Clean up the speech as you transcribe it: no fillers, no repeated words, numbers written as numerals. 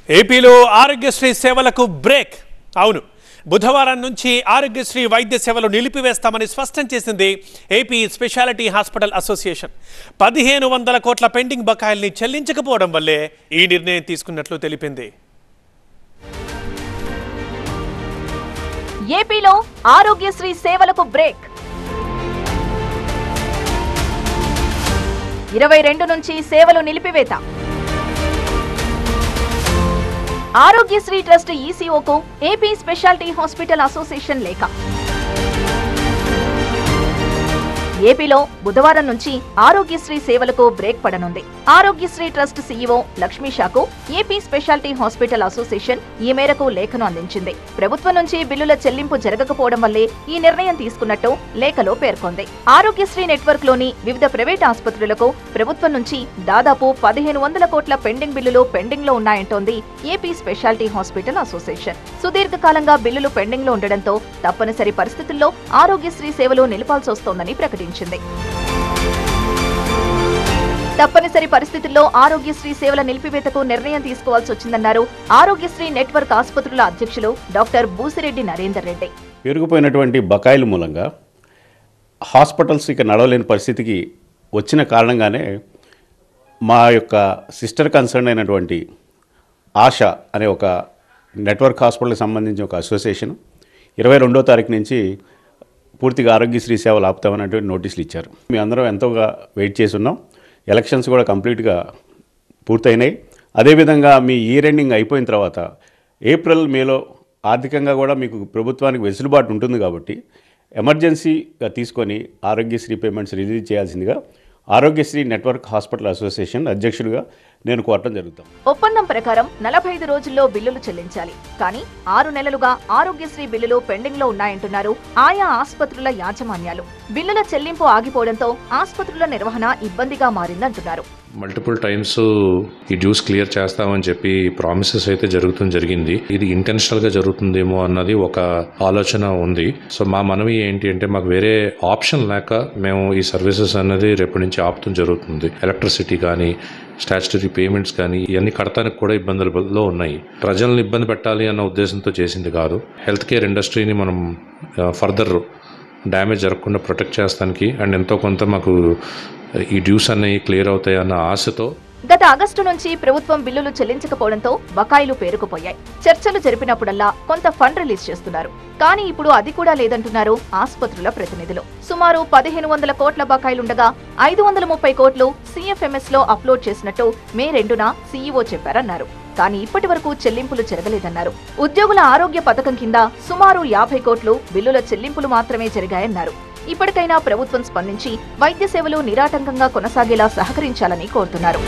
ఏపీలో ఆరోగ్యశ్రీ సేవలకు బ్రేక్. అవును, బుధవారం నుంచి ఆరోగ్యశ్రీ వైద్య సేవలు నిలిపివేస్తామని స్పష్టం చేసింది ఏపీ స్పెషాలిటీ హాస్పిటల్ అసోసియేషన్. 1500 కోట్ల పెండింగ్ బకాయిల్ని చెల్లించకపోవడం వల్లే ఈ నిర్ణయం తీసుకున్నట్లు తెలిపింది. ఏపీలో ఆరోగ్యశ్రీ సేవలకు బ్రేక్. 22 నుంచి సేవలు నిలిపివేత. ఆరోగ్యశ్రీ ట్రస్ట్ ఈసీఓకు ఏపీ స్పెషాలిటీ హాస్పిటల్ అసోసియేషన్ లేఖ. ఏపీలో బుధవారం నుంచి ఆరోగ్యశ్రీ సేవలకు బ్రేక్ పడనుంది. ఆరోగ్యశ్రీ ట్రస్ట్ సీఈఓ లక్ష్మీషాకు ఏపీ స్పెషాలిటీ హాస్పిటల్ అసోసియేషన్ ఈ మేరకు లేఖను అందించింది. ప్రభుత్వం నుంచి బిల్లుల చెల్లింపు జరగకపోవడం వల్లే ఈ నిర్ణయం తీసుకున్నట్టు లేఖలో పేర్కొంది. ఆరోగ్యశ్రీ నెట్వర్క్ లోని వివిధ ప్రైవేట్ ఆసుపత్రులకు ప్రభుత్వం నుంచి దాదాపు 1500 కోట్ల పెండింగ్ బిల్లులు పెండింగ్ లో ఉన్నాయంటోంది ఏపీ స్పెషాలిటీ హాస్పిటల్ అసోసియేషన్. సుదీర్ఘకాలంగా బిల్లులు పెండింగ్ లో ఉండడంతో తప్పనిసరి పరిస్థితుల్లో ఆరోగ్యశ్రీ సేవలు నిలిపాల్సి వస్తోందని ప్రకటించింది. తప్పనిసరి పరిస్థితుల్లో ఆరోగ్యశ్రీ సేవల నిలిపివేతకు నిర్ణయం తీసుకోవాల్సి వచ్చిందన్నారు ఆరోగ్యశ్రీ నెట్వర్క్ ఆసుపత్రుల అధ్యక్షులు డాక్టర్ బూసిరెడ్డి నరేందర్ రెడ్డి. పెరిగిపోయినటువంటి బకాయిల మూలంగా హాస్పిటల్స్ ఇక నడవలేని పరిస్థితికి వచ్చిన కారణంగానే మా యొక్క సిస్టర్ కన్సర్న్ అయినటువంటి ఆశ అనే ఒక నెట్వర్క్ హాస్పిటల్కి సంబంధించిన ఒక అసోసియేషన్ 22వ తారీఖు నుంచి పూర్తిగా ఆరోగ్యశ్రీ సేవలు ఆపుతామనేటువంటి నోటీసులు ఇచ్చారు. మేము అందరం ఎంతోగా వెయిట్ చేసి ఉన్నాం. ఎలక్షన్స్ కూడా కంప్లీట్గా పూర్తయినాయి. అదేవిధంగా మీ ఇయర్ ఎండింగ్ అయిపోయిన తర్వాత ఏప్రిల్ మేలో ఆర్థికంగా కూడా మీకు ప్రభుత్వానికి వెసులుబాటు ఉంటుంది కాబట్టి ఎమర్జెన్సీగా తీసుకొని ఆరోగ్యశ్రీ పేమెంట్స్ రిలీజ్ చేయాల్సిందిగా ఆరోగ్యశ్రీ నెట్వర్క్ హాస్పిటల్ అసోసియేషన్ అధ్యక్షుడిగా నేను కోరటం జరుగుతాం. ఒప్పందం ప్రకారం 45 రోజుల్లో బిల్లులు చెల్లించాలి. కానీ 6 నెలలుగా ఆరోగ్యశ్రీ బిల్లులు పెండింగ్ లో ఉన్నాయంటున్నారు ఆయా ఆసుపత్రుల యాజమాన్యాలు. బిల్లుల చెల్లింపు ఆగిపోవడంతో ఆసుపత్రుల నిర్వహణ ఇబ్బందిగా మారిందంటున్నారు. మల్టిపుల్ టైమ్స్ ఈ డ్యూస్ క్లియర్ చేస్తామని చెప్పి ప్రామిసెస్ అయితే జరిగింది. ఇది ఇంటెన్షనల్గా జరుగుతుందేమో అన్నది ఒక ఆలోచన ఉంది. సో మా మనవి ఏంటి అంటే మాకు వేరే ఆప్షన్ లేక మేము ఈ సర్వీసెస్ అన్నది రేపటి నుంచి ఆపుతం జరుగుతుంది. ఎలక్ట్రిసిటీ కానీ స్టాచ్యుటరీ పేమెంట్స్ కానీ ఇవన్నీ కడతానికి కూడా ఇబ్బందులలో ఉన్నాయి. ప్రజలను ఇబ్బంది పెట్టాలి అన్న ఉద్దేశంతో చేసింది కాదు. హెల్త్ కేర్ ఇండస్ట్రీని మనం ఫర్దర్ డ్యామేజ్ జరగకుండా ప్రొటెక్ట్ చేస్తానికి అండ్ ఎంతో కొంత మాకు ఈ డ్యూస్ అనేవి క్లియర్ అవుతాయన్న ఆశతో గత ఆగస్టు నుంచి ప్రభుత్వం బిల్లులు చెల్లించకపోవడంతో బకాయిలు పేరుకుపోయాయి. చర్చలు జరిపినప్పుడల్లా కొంత ఫండ్ రిలీజ్ చేస్తున్నారు. కానీ ఇప్పుడు అది కూడా లేదంటున్నారు ఆసుపత్రుల ప్రతినిధులు. సుమారు 1500 కోట్ల బకాయిలుండగా 530 కోట్లు CFMS లో అప్లోడ్ చేసినట్టు మే 2న సీఈఓ చెప్పారన్నారు. కానీ ఇప్పటి వరకు చెల్లింపులు జరగలేదన్నారు. ఉద్యోగుల ఆరోగ్య పథకం కింద సుమారు 50 కోట్లు బిల్లుల చెల్లింపులు మాత్రమే జరిగాయన్నారు. ఇప్పటికైనా ప్రభుత్వం స్పందించి వైద్య సేవలు నిరాటంకంగా కొనసాగేలా సహకరించాలని కోరుతున్నారు.